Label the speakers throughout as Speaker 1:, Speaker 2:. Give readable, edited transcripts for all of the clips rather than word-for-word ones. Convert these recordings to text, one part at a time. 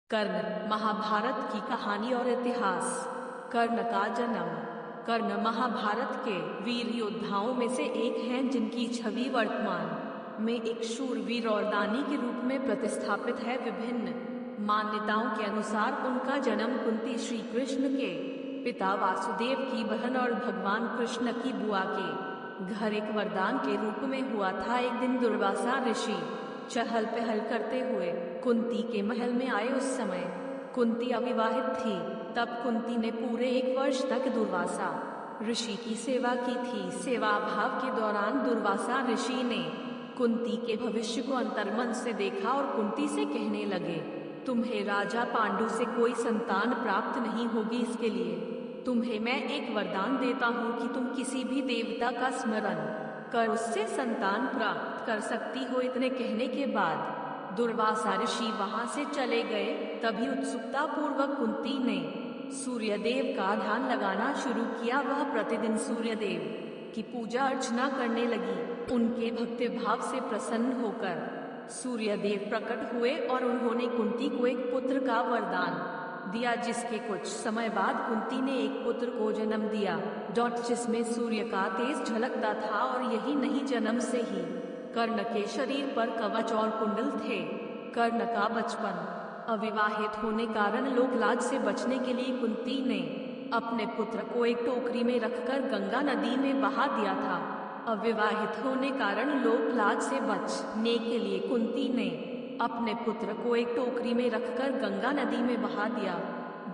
Speaker 1: कर्ण, महाभारत की कहानी और इतिहास। कर्ण का जन्म। कर्ण महाभारत के वीर योद्धाओं में से एक हैं जिनकी छवि वर्तमान में एक शूरवीर और दानी के रूप में प्रतिस्थापित है। विभिन्न मान्यताओं के अनुसार उनका जन्म कुंती श्री कृष्ण के पिता वासुदेव की बहन और भगवान कृष्ण की बुआ के घर एक वरदान के रूप में हुआ था। एक दिन दुर्वासा ऋषि चहल पहल करते हुए कुंती के महल में आए। उस समय कुंती अविवाहित थी। तब कुंती ने पूरे 1 वर्ष तक दुर्वासा ऋषि की सेवा की थी। सेवा भाव के दौरान दुर्वासा ऋषि ने कुंती के भविष्य को अंतर्मन से देखा और कुंती से कहने लगे, तुम्हें राजा पांडु से कोई संतान प्राप्त नहीं होगी। इसके लिए तुम्हें मैं एक वरदान देता हूँ कि तुम किसी भी देवता का स्मरण कर उससे संतान प्राप्त कर सकती हो। इतने कहने के बाद दुर्वासा ऋषि वहां से चले गए। तभी उत्सुकता पूर्वक कुंती ने सूर्यदेव का ध्यान लगाना शुरू किया। वह प्रतिदिन सूर्यदेव की पूजा अर्चना करने लगी। उनके भक्ति भाव से प्रसन्न होकर सूर्यदेव प्रकट हुए और उन्होंने कुंती को एक पुत्र का वरदान दिया, जिसके कुछ समय बाद कुंती ने एक पुत्र को जन्म दिया जिसमें सूर्य का तेज झलकता था। और यही नहीं, जन्म से ही कर्ण के शरीर पर कवच और कुंडल थे। कर्ण का बचपन। अविवाहित होने कारण लोक लाज से बचने के लिए कुंती ने अपने पुत्र को एक टोकरी में रखकर गंगा नदी में बहा दिया था। अविवाहित होने कारण लोक लाज से बचने के लिए कुंती ने अपने पुत्र को एक टोकरी में रखकर गंगा नदी में बहा दिया,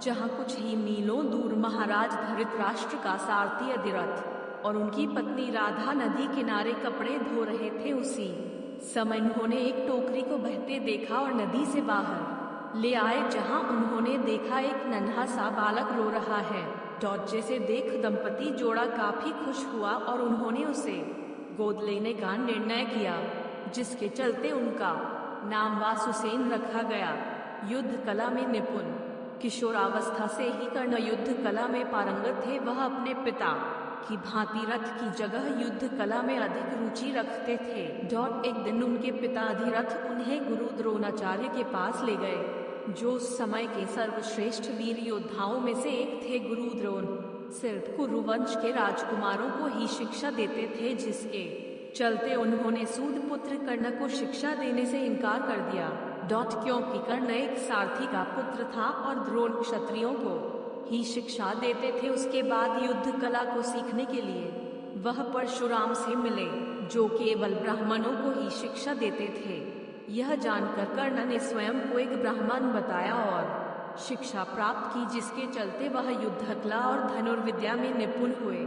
Speaker 1: जहां कुछ ही मीलों दूर महाराज धृतराष्ट्र का सारथी अधिरथ और उनकी पत्नी राधा नदी किनारे कपड़े धो रहे थे। उसी समय उन्होंने एक टोकरी को बहते देखा और नदी से बाहर ले आए, जहां उन्होंने देखा एक नन्हा सा बालक रो रहा है। जैसे देख दंपति जोड़ा काफी खुश हुआ और उन्होंने उसे गोद लेने का निर्णय किया, जिसके चलते उनका नाम वासुसेन रखा गया। युद्ध कला में निपुण। किशोरावस्था से ही कर्ण युद्ध कला में पारंगत थे। वह अपने पिता की भांति रथ की जगह युद्ध कला में अधिक रुचि रखते थे। एक दिन उनके पिता अधिरथ उन्हें गुरु द्रोणाचार्य के पास ले गए, जो उस समय के सर्वश्रेष्ठ वीर योद्धाओं में से एक थे। गुरु द्रोण सिर्फ कुरुवंश के राजकुमारों को ही शिक्षा देते थे, जिसके चलते उन्होंने सूत पुत्र कर्ण को शिक्षा देने से इनकार कर दिया। क्योंकि कर्ण एक सारथी का पुत्र था और द्रोण क्षत्रियों को ही शिक्षा देते थे। उसके बाद युद्ध कला को सीखने के लिए वह परशुराम से मिले, जो केवल ब्राह्मणों को ही शिक्षा देते थे। यह जानकर कर्ण ने स्वयं को एक ब्राह्मण बताया और शिक्षा प्राप्त की, जिसके चलते वह युद्ध कला और धनुर्विद्या में निपुण हुए।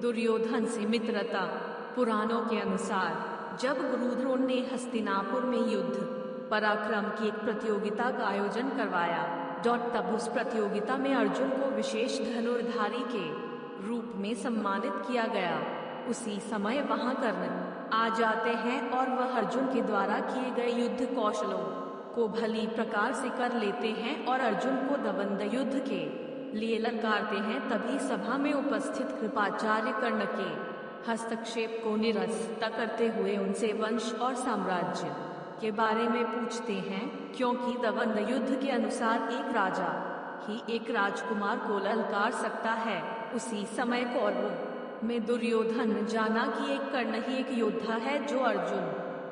Speaker 1: दुर्योधन से मित्रता। पुराणों के अनुसार जब गुरु द्रोण ने हस्तिनापुर में युद्ध पराक्रम की एक प्रतियोगिता का आयोजन करवाया, तब उस प्रतियोगिता में अर्जुन को विशेष धनुर्धारी के रूप में सम्मानित किया गया। उसी समय वहां कर्ण आ जाते हैं और वह अर्जुन के द्वारा किए गए युद्ध कौशलों को भली प्रकार से कर लेते हैं और अर्जुन को दवंद युद्ध के लिए ललकारते हैं। तभी सभा में उपस्थित कृपाचार्य कर्ण के हस्तक्षेप को निरस्त करते हुए उनसे वंश और साम्राज्य के बारे में पूछते हैं, क्योंकि दवंद युद्ध के अनुसार एक राजा ही एक राजकुमार को ललकार सकता है। उसी समय कौरवों में दुर्योधन जाना कि एक कर्ण ही एक योद्धा है जो अर्जुन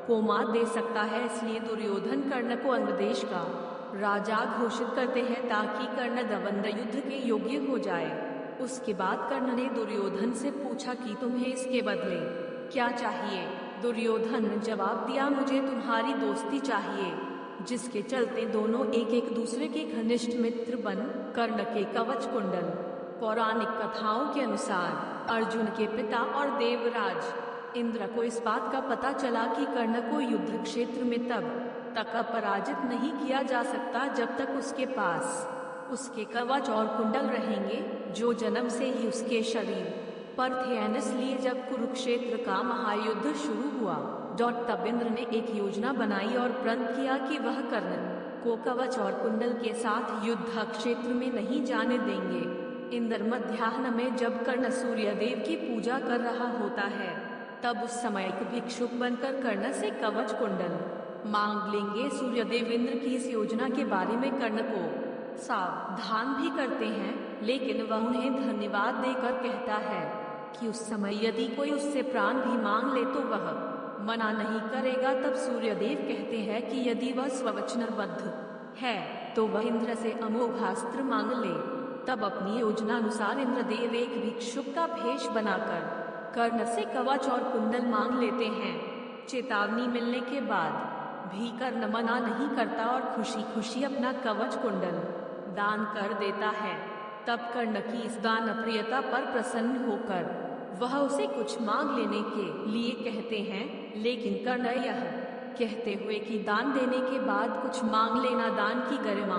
Speaker 1: को मात दे सकता है। इसलिए दुर्योधन कर्ण को अंगदेश का राजा घोषित करते हैं, ताकि कर्ण दवंद युद्ध के योग्य हो जाए। उसके बाद कर्ण ने दुर्योधन से पूछा कि तुम्हें इसके बदले क्या चाहिए। दुर्योधन ने जवाब दिया, मुझे तुम्हारी दोस्ती चाहिए। जिसके चलते दोनों एक एक दूसरे के घनिष्ठ मित्र बन कर्ण के कवच कुंडल। पौराणिक कथाओं के अनुसार अर्जुन के पिता और देवराज इंद्र को इस बात का पता चला कि कर्ण को युद्ध क्षेत्र में तब तक अपराजित नहीं किया जा सकता जब तक उसके पास उसके कवच और कुंडल रहेंगे, जो जन्म से ही उसके शरीर पर थे। इसलिए जब कुरुक्षेत्र का महायुद्ध शुरू हुआ, तब इंद्र ने एक योजना बनाई और प्रण किया कि वह कर्ण को कवच और कुंडल के साथ युद्ध क्षेत्र में नहीं जाने देंगे। इंद्र मध्याह्न में जब कर्ण सूर्यदेव की पूजा कर रहा होता है, तब उस समय एक भिक्षुक बनकर कर्ण से कवच कुंडल मांग लेंगे। सूर्यदेव इंद्र की इस योजना के बारे में कर्ण को सावधान भी करते हैं, लेकिन वह उन्हें धन्यवाद देकर कहता है कि उस समय यदि कोई उससे प्राण भी मांग ले तो वह मना नहीं करेगा। तब सूर्यदेव कहते हैं कि यदि वह स्ववचनबद्ध है तो वह इंद्र से अमोघास्त्र मांग ले। तब अपनी योजना अनुसार इंद्रदेव एक भिक्षुक का भेष बनाकर कर्ण से कवच और कुंडल मांग लेते हैं। चेतावनी मिलने के बाद भी कर्ण मना नहीं करता और खुशी खुशी अपना कवच कुंडल दान कर देता है। तब कर्ण की इस दान प्रियता पर प्रसन्न होकर वह उसे कुछ मांग लेने के लिए कहते हैं, लेकिन कर्ण यह कहते हुए कि दान देने के बाद कुछ मांग लेना दान की गरिमा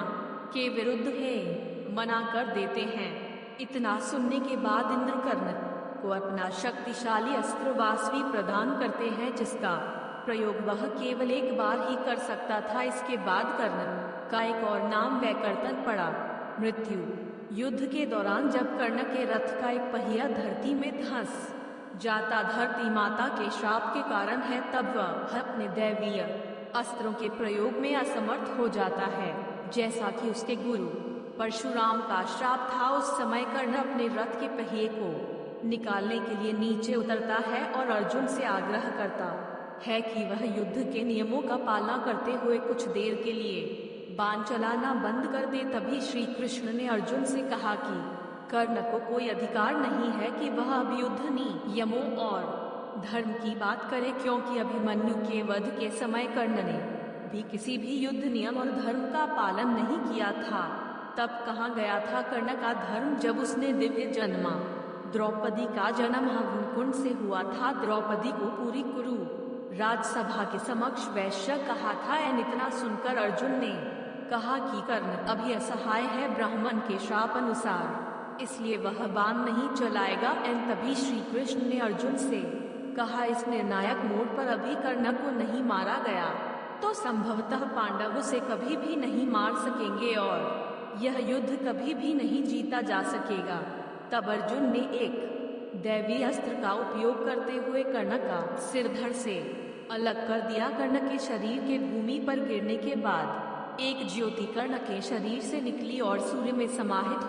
Speaker 1: के विरुद्ध है, मना कर देते हैं। इतना सुनने के बाद इंद्र कर्ण को अपना शक्तिशाली अस्त्र वासवी प्रदान करते हैं, जिसका प्रयोग वह केवल एक बार ही कर सकता था। इसके बाद कर्ण का एक और नाम वैकर्तन पड़ा, मृत्यु। युद्ध के दौरान जब कर्ण के रथ का एक पहिया धरती में धंस जाता धरती माता के श्राप के कारण है, तब वह अपने दैवीय अस्त्रों के प्रयोग में असमर्थ हो जाता है, जैसा कि उसके गुरु परशुराम का श्राप था। उस समय कर्ण अपने रथ के पहिए को निकालने के लिए नीचे उतरता है और अर्जुन से आग्रह करता है कि वह युद्ध के नियमों का पालना करते हुए कुछ देर के लिए बाण चलाना बंद कर दे। तभी श्री कृष्ण ने अर्जुन से कहा कि कर्ण को कोई अधिकार नहीं है कि वह अब युद्ध नियमों और धर्म की बात करे, क्योंकि अभिमन्यु के वध के समय कर्ण ने भी किसी भी युद्ध नियम और धर्म का पालन नहीं किया था। तब कहा गया था कर्ण का धर्म, जब उसने दिव्य जन्मा द्रौपदी का जन्म हवनकुंड से हुआ था। द्रौपदी को पूरी कुरु राजसभा के समक्ष वैश्य कहा था। इतना सुनकर अर्जुन ने कहा कि कर्ण अभी असहाय है ब्राह्मण के शाप अनुसार, इसलिए वह बाण नहीं चलाएगा। तभी श्री कृष्ण ने अर्जुन से कहा, इस निर्णायक मोड़ पर अभी कर्ण को नहीं मारा गया तो संभवतः पांडव उसे कभी भी नहीं मार सकेंगे और यह युद्ध कभी भी नहीं जीता जा सकेगा। तब अर्जुन ने एक दैवी अस्त्र का उपयोग करते हुए कर्ण का सिर धड़ से अलग कर दिया। कर्ण के शरीर के भूमि पर गिरने के बाद एक ज्योति कर्ण के शरीर से निकली और सूर्य में समाहित